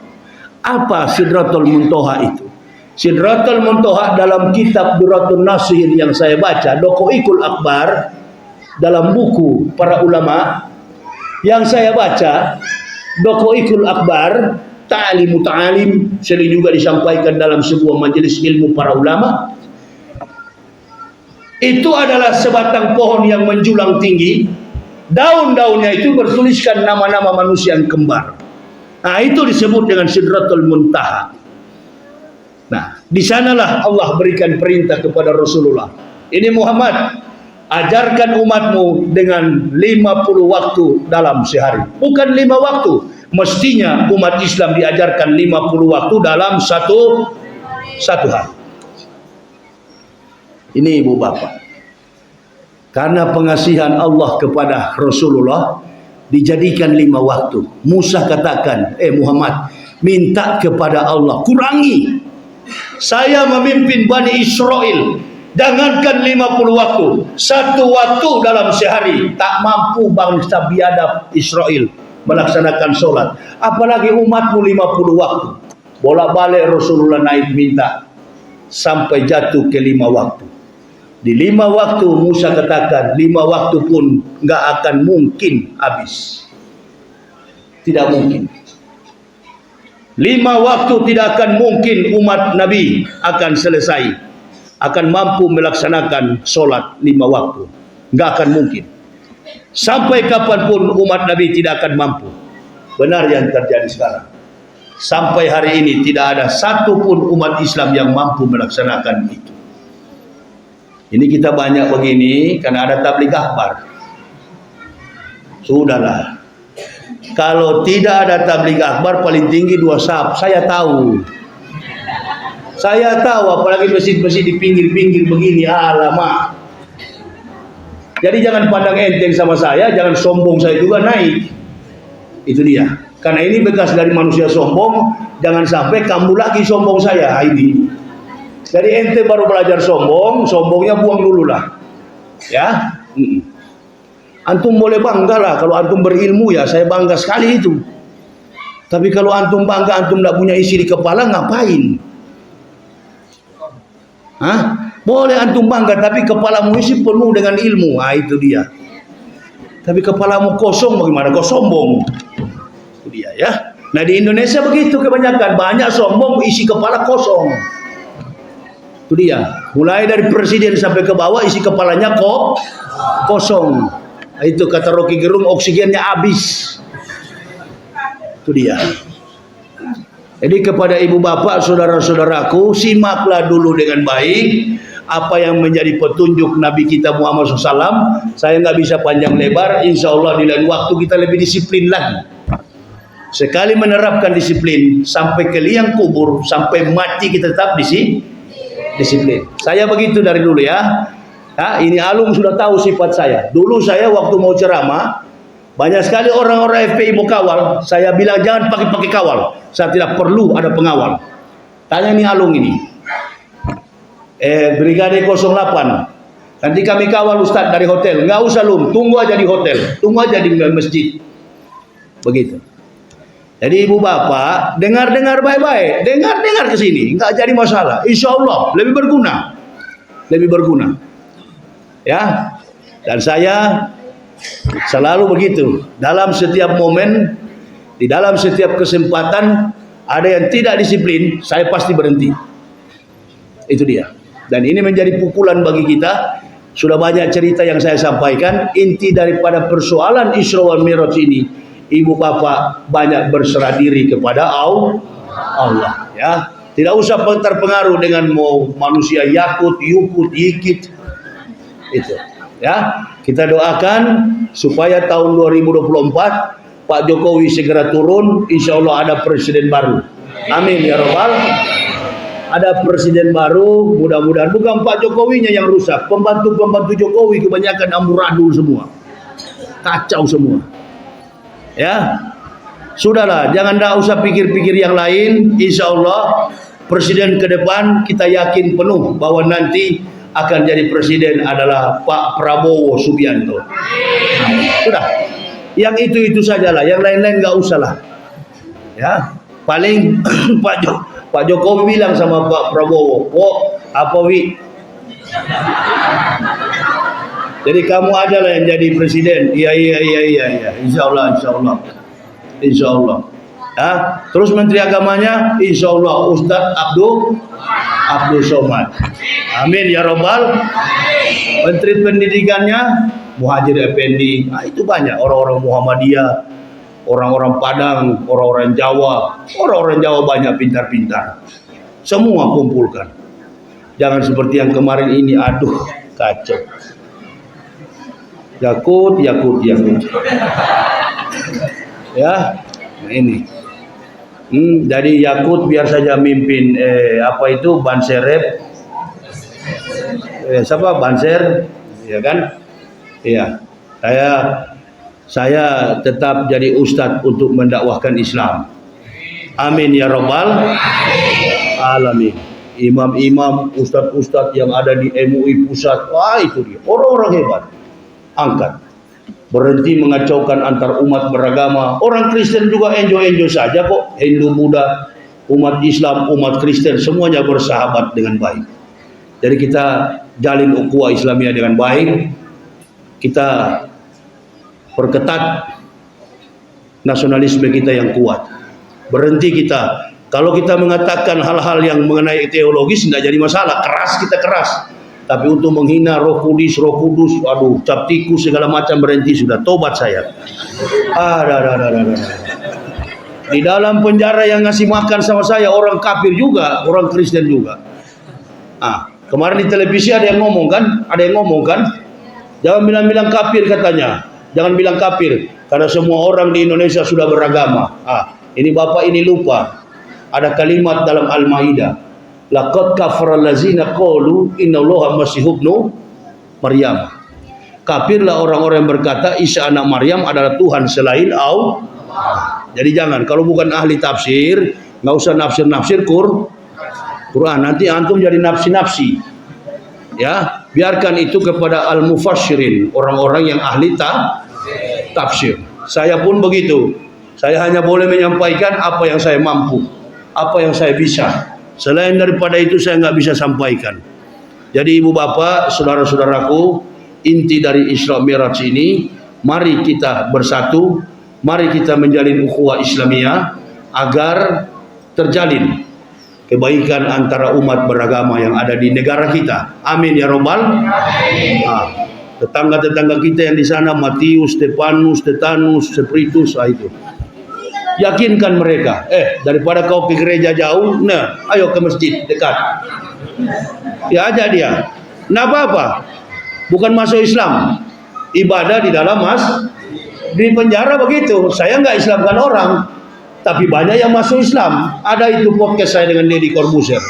Apa Sidratul Muntaha itu? Sidratul Muntaha dalam kitab Duratun Nasir yang saya baca, Dokoikul Akbar, dalam buku para ulama yang saya baca, Dokoikul Akbar, Ta'alimu Ta'alim, sering juga disampaikan dalam sebuah majelis ilmu para ulama. Itu adalah sebatang pohon yang menjulang tinggi, daun-daunnya itu bertuliskan nama-nama manusia yang kembar. Nah, itu disebut dengan Sidratul Muntaha. Nah, di sanalah Allah berikan perintah kepada Rasulullah, "Ini Muhammad, ajarkan umatmu dengan 50 waktu dalam sehari." Bukan 5 waktu, mestinya umat Islam diajarkan 50 waktu dalam satu hari. Ini ibu bapak, karena pengasihan Allah kepada Rasulullah dijadikan 5 waktu. Musa katakan, Muhammad, minta kepada Allah, kurangi, saya memimpin Bani Israel, jangankan 50 waktu, 1 waktu dalam sehari tak mampu bangsa biadab Israel melaksanakan sholat, apalagi umatmu 50 waktu. Bolak-balik Rasulullah naik minta sampai jatuh ke 5 waktu. Di 5 waktu Musa katakan, 5 waktu pun nggak akan mungkin habis, tidak mungkin. 5 waktu tidak akan mungkin umat Nabi akan selesai, akan mampu melaksanakan sholat 5 waktu. Nggak akan mungkin. Sampai kapanpun umat Nabi tidak akan mampu. Benar yang terjadi sekarang. Sampai hari ini tidak ada satupun umat Islam yang mampu melaksanakan itu. Ini kita banyak begini karena ada tabligh akbar. Sudahlah. Kalau tidak ada tabligh akbar, paling tinggi 2 saf. Saya tahu, apalagi masjid-masjid di pinggir-pinggir begini, alamak. Jadi jangan pandang enteng sama saya, jangan sombong saya juga naik. Itu dia. Karena ini bekas dari manusia sombong, jangan sampai kamu lagi sombong saya ini. Jadi ente baru belajar sombong, sombongnya buang dulu lah. Ya. Antum boleh bangga lah, kalau antum berilmu ya saya bangga sekali itu. Tapi kalau antum bangga, antum tidak punya isi di kepala, ngapain? Hah? Boleh antum bangga, tapi kepalamu isi penuh dengan ilmu. Nah, itu dia. Tapi kepalamu kosong, bagaimana kau sombong? Itu dia ya. Nah di Indonesia begitu kebanyakan, banyak sombong, isi kepala kosong. Itu dia. Mulai dari presiden sampai ke bawah isi kepalanya kosong. Itu kata Rocky Gerung, oksigennya habis. Itu dia. Jadi kepada ibu bapak, saudara-saudaraku, simaklah dulu dengan baik apa yang menjadi petunjuk Nabi kita Muhammad SAW. Saya nggak bisa panjang lebar, insya Allah di lain waktu kita lebih disiplin lagi. Sekali menerapkan disiplin, sampai ke liang kubur, sampai mati kita tetap disiplin. Saya begitu dari dulu ya. Nah, ini Alung sudah tahu sifat saya. Dulu saya waktu mau ceramah, banyak sekali orang-orang FPI mau kawal. Saya bilang jangan pakai kawal. Saya tidak perlu ada pengawal. Tanya nih Alung ini. Brigade 08. Nanti kami kawal Ustadz dari hotel. Nggak usah Lum, tunggu aja di hotel. Tunggu aja di masjid. Begitu. Jadi ibu bapak, dengar-dengar baik-baik. Dengar-dengar ke sini. Nggak jadi masalah. Insya Allah lebih berguna. Lebih berguna. Ya. Dan saya selalu begitu. Dalam setiap momen, di dalam setiap kesempatan, ada yang tidak disiplin, saya pasti berhenti. Itu dia. Dan ini menjadi pukulan bagi kita. Sudah banyak cerita yang saya sampaikan. Inti daripada persoalan Isra wal Mi'raj ini, ibu bapak banyak berserah diri kepada Allah. Ya, tidak usah terpengaruh dengan manusia yakut, yukut, yikit. Itu. Ya, kita doakan supaya tahun 2024 Pak Jokowi segera turun. Insya Allah ada presiden baru. Amin ya Rabbal. Ada presiden baru, mudah-mudahan. Bukan Pak Jokowinya yang rusak, pembantu-pembantu Jokowi kebanyakan amburadul semua, kacau semua. Ya, sudahlah, jangan usah pikir-pikir yang lain. Insya Allah presiden ke depan kita yakin penuh bahwa nanti akan jadi presiden adalah Pak Prabowo Subianto. Sudah, yang itu sajalah, yang lain-lain nggak usah lah. Ya, paling Pak Jokowi bilang sama Pak Prabowo, apa wi? Jadi kamu aja lah yang jadi presiden. Iya. Insya Allah. Ya. Terus Menteri Agamanya, Insya Allah Ustadz Abdul Somad. Amin ya Rabbal. Menteri Pendidikannya Muhajir Effendi. Nah, itu banyak orang-orang Muhammadiyah, orang-orang Padang, orang-orang Jawa. Orang-orang Jawa banyak pintar-pintar. Semua kumpulkan. Jangan seperti yang kemarin ini, aduh kacau. Yakut. Ya, nah ini. Jadi Yakut biar saja mimpin Banserep. Siapa Banser? Ya kan? Iya. Saya tetap jadi ustadz untuk mendakwahkan Islam. Amin ya Rabbal alamin. Imam-imam, ustadz-ustadz yang ada di MUI pusat, wah itu dia, orang-orang hebat. Angkat. Berhenti mengacaukan antar umat beragama. Orang Kristen juga enjoy saja kok. Hindu, Buddha, umat Islam, umat Kristen semuanya bersahabat dengan baik. Jadi kita jalin ukhuwah Islamiyah dengan baik. Kita perketat nasionalisme kita yang kuat. Berhenti kita. Kalau kita mengatakan hal-hal yang mengenai teologis tidak jadi masalah. Kita keras. Tapi untuk menghina Roh Kudus, aduh, cap tikus segala macam berhenti sudah. Tobat saya. Di dalam penjara yang ngasih makan sama saya orang kafir juga, orang Kristen juga. Kemarin di televisi ada yang ngomong kan? Jangan bilang kafir katanya. Jangan bilang kafir karena semua orang di Indonesia sudah beragama. Ini Bapak ini lupa. Ada kalimat dalam Al-Maidah. Laqad kafara allazina qalu innallaha masihub ibnu Maryam. Kafirlah orang-orang yang berkata Isa anak Maryam adalah Tuhan selain Allah. Jadi jangan, kalau bukan ahli tafsir, nggak usah nafsir Quran. Nanti antum jadi nafsi. Ya, biarkan itu kepada al-mufassirin, orang-orang yang ahli tafsir. Saya pun begitu. Saya hanya boleh menyampaikan apa yang saya mampu, apa yang saya bisa. Selain daripada itu saya nggak bisa sampaikan. Jadi ibu bapak, saudara-saudaraku, inti dari Isra Mi'raj ini, mari kita bersatu, mari kita menjalin ukhuwah Islamiyah agar terjalin kebaikan antara umat beragama yang ada di negara kita. Amin ya Rabbal. Tetangga-tetangga kita yang di sana, Matius, Stefanus, Tetanus, Spiritus, itu. Yakinkan mereka, daripada kau ke gereja jauh, nah, ayo ke masjid dekat. Ya aja dia. Nah apa-apa. Bukan masuk Islam. Ibadah di dalam di penjara begitu. Saya nggak Islamkan orang, tapi banyak yang masuk Islam. Ada itu podcast saya dengan Deddy Corbuzier.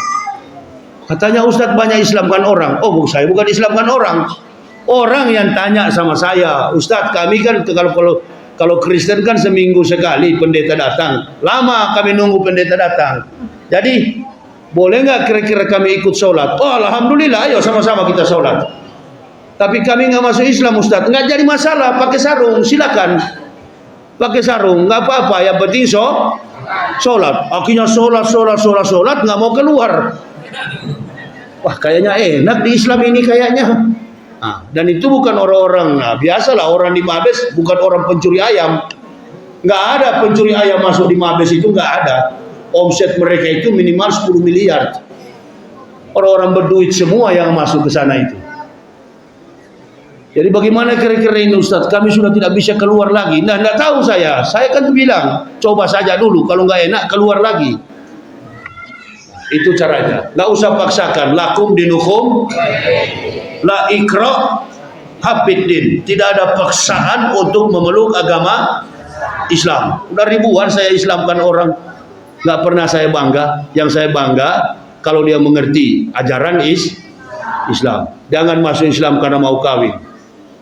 Katanya Ustadz banyak Islamkan orang. Oh, saya bukan Islamkan orang. Orang yang tanya sama saya, Ustadz kami kan kalau Kristen kan seminggu sekali pendeta datang. Lama kami nunggu pendeta datang. Jadi boleh nggak kira-kira kami ikut sholat? Oh alhamdulillah, ayo sama-sama kita sholat. Tapi kami nggak masuk Islam Ustadz. Nggak jadi masalah, pakai sarung silakan. Pakai sarung nggak apa-apa. Yang penting sholat. Akhirnya sholat nggak mau keluar. Wah kayaknya enak di Islam ini kayaknya. Nah, dan itu bukan orang-orang, nah biasalah orang di Mabes bukan orang pencuri ayam. Nggak ada pencuri ayam masuk di Mabes itu, nggak ada. Omset mereka itu minimal 10 miliar. Orang-orang berduit semua yang masuk ke sana itu. Jadi bagaimana kira-kira ini Ustaz? Kami sudah tidak bisa keluar lagi. Nah, nggak tahu saya. Saya kan bilang, coba saja dulu. Kalau nggak enak, keluar lagi. Itu caranya. Nggak usah paksakan. Lakum dinukum la ikra hafiddin. Tidak ada paksaan untuk memeluk agama Islam. Udah ribuan saya Islamkan orang. Nggak pernah saya bangga. Yang saya bangga kalau dia mengerti ajaran Islam. Jangan masuk Islam karena mau kawin.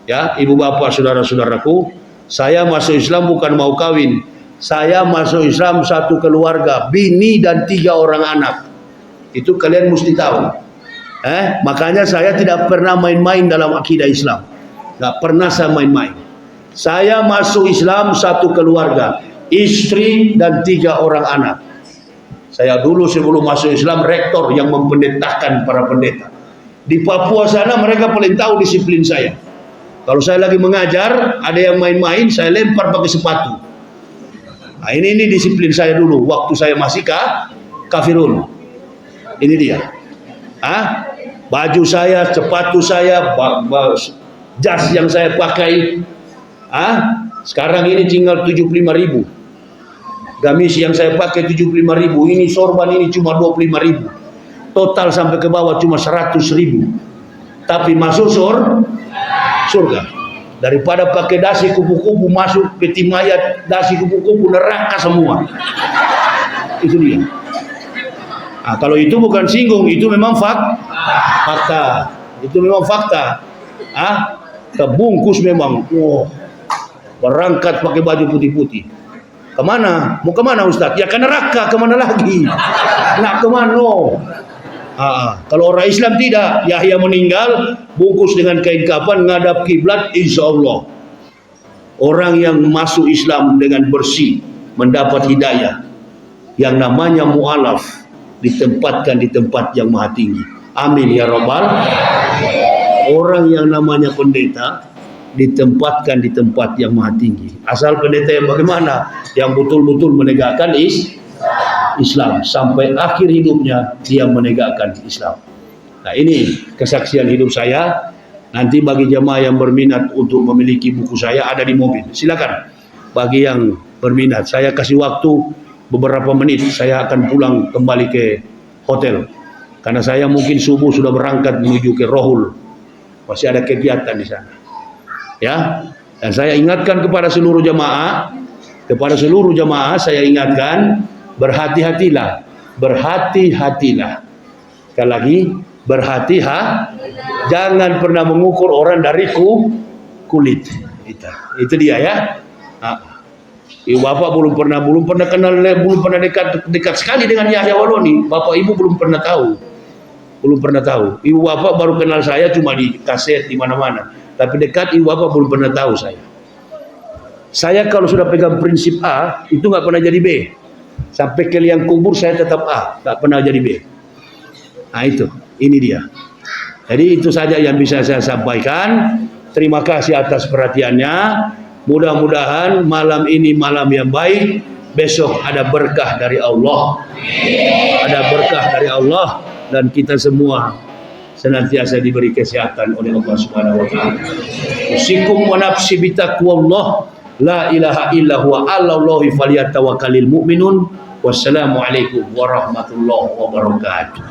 Ya, ibu bapak saudara-saudaraku, saya masuk Islam bukan mau kawin. Saya masuk Islam satu keluarga, bini dan 3 orang anak. Itu kalian mesti tahu. Makanya saya tidak pernah main-main dalam akidah Islam. Nggak pernah saya main-main. Saya masuk Islam satu keluarga, istri dan 3 orang anak. Saya dulu sebelum masuk Islam rektor yang mempendetakan para pendeta. Di Papua sana mereka paling tahu disiplin saya. Kalau saya lagi mengajar, ada yang main-main, saya lempar pakai sepatu. Nah, ini disiplin saya dulu waktu saya masih kafirun. Ini dia. Baju saya, sepatu saya, jas yang saya pakai. Sekarang ini tinggal 75.000. Gamis yang saya pakai 75.000. Ini sorban ini cuma 25.000. Total sampai ke bawah cuma 100.000. Tapi masuk surga. Daripada pakai dasi kupu-kupu masuk peti mayat, dasi kupu-kupu neraka semua. Itu dia. Kalau itu bukan singgung, itu memang fakta. Itu memang fakta. Terbungkus memang. Berangkat pakai baju putih-putih. Kemana? Mau kemana Ustaz? Ya ke neraka, kemana lagi? Nak kemana? Kalau orang Islam tidak, Yahya meninggal bungkus dengan kain kafan ngadap kiblat, insya Allah orang yang masuk Islam dengan bersih mendapat hidayah. Yang namanya mu'alaf ditempatkan di tempat yang maha tinggi. Amin ya rabbal. Orang yang namanya pendeta ditempatkan di tempat yang maha tinggi. Asal pendeta yang bagaimana? Yang betul-betul menegakkan Islam sampai akhir hidupnya dia menegakkan Islam. Nah ini kesaksian hidup saya. Nanti bagi jemaah yang berminat untuk memiliki buku saya ada di mobil. Silakan. Bagi yang berminat, saya kasih waktu beberapa menit. Saya akan pulang kembali ke hotel. Karena saya mungkin subuh sudah berangkat menuju ke Rohul. Masih ada kegiatan di sana. Ya. Dan saya ingatkan kepada seluruh jemaah, saya ingatkan, berhati-hatilah. Sekali lagi, jangan pernah mengukur orang dari kulit. Itu dia ya. Ibu bapak belum pernah kenal, belum pernah dekat sekali dengan Yahya Waloni. Bapak ibu belum pernah tahu. Ibu bapak baru kenal saya cuma di kaset di mana-mana. Tapi dekat ibu bapak belum pernah tahu saya. Saya kalau sudah pegang prinsip A, itu nggak pernah jadi B. Sampai ke liang kubur saya tetap A, nggak pernah jadi B. Nah itu, ini dia. Jadi itu saja yang bisa saya sampaikan. Terima kasih atas perhatiannya. Mudah-mudahan malam ini malam yang baik. Besok ada berkah dari Allah. Dan kita semua senantiasa diberi kesehatan oleh Allah Subhanahu wa taala. Usikum wa nafsi bitaqwallah. La ilaha illa huwa 'alallahi falyatawakkalul mu'minun. Wassalamualaikum warahmatullahi wabarakatuh.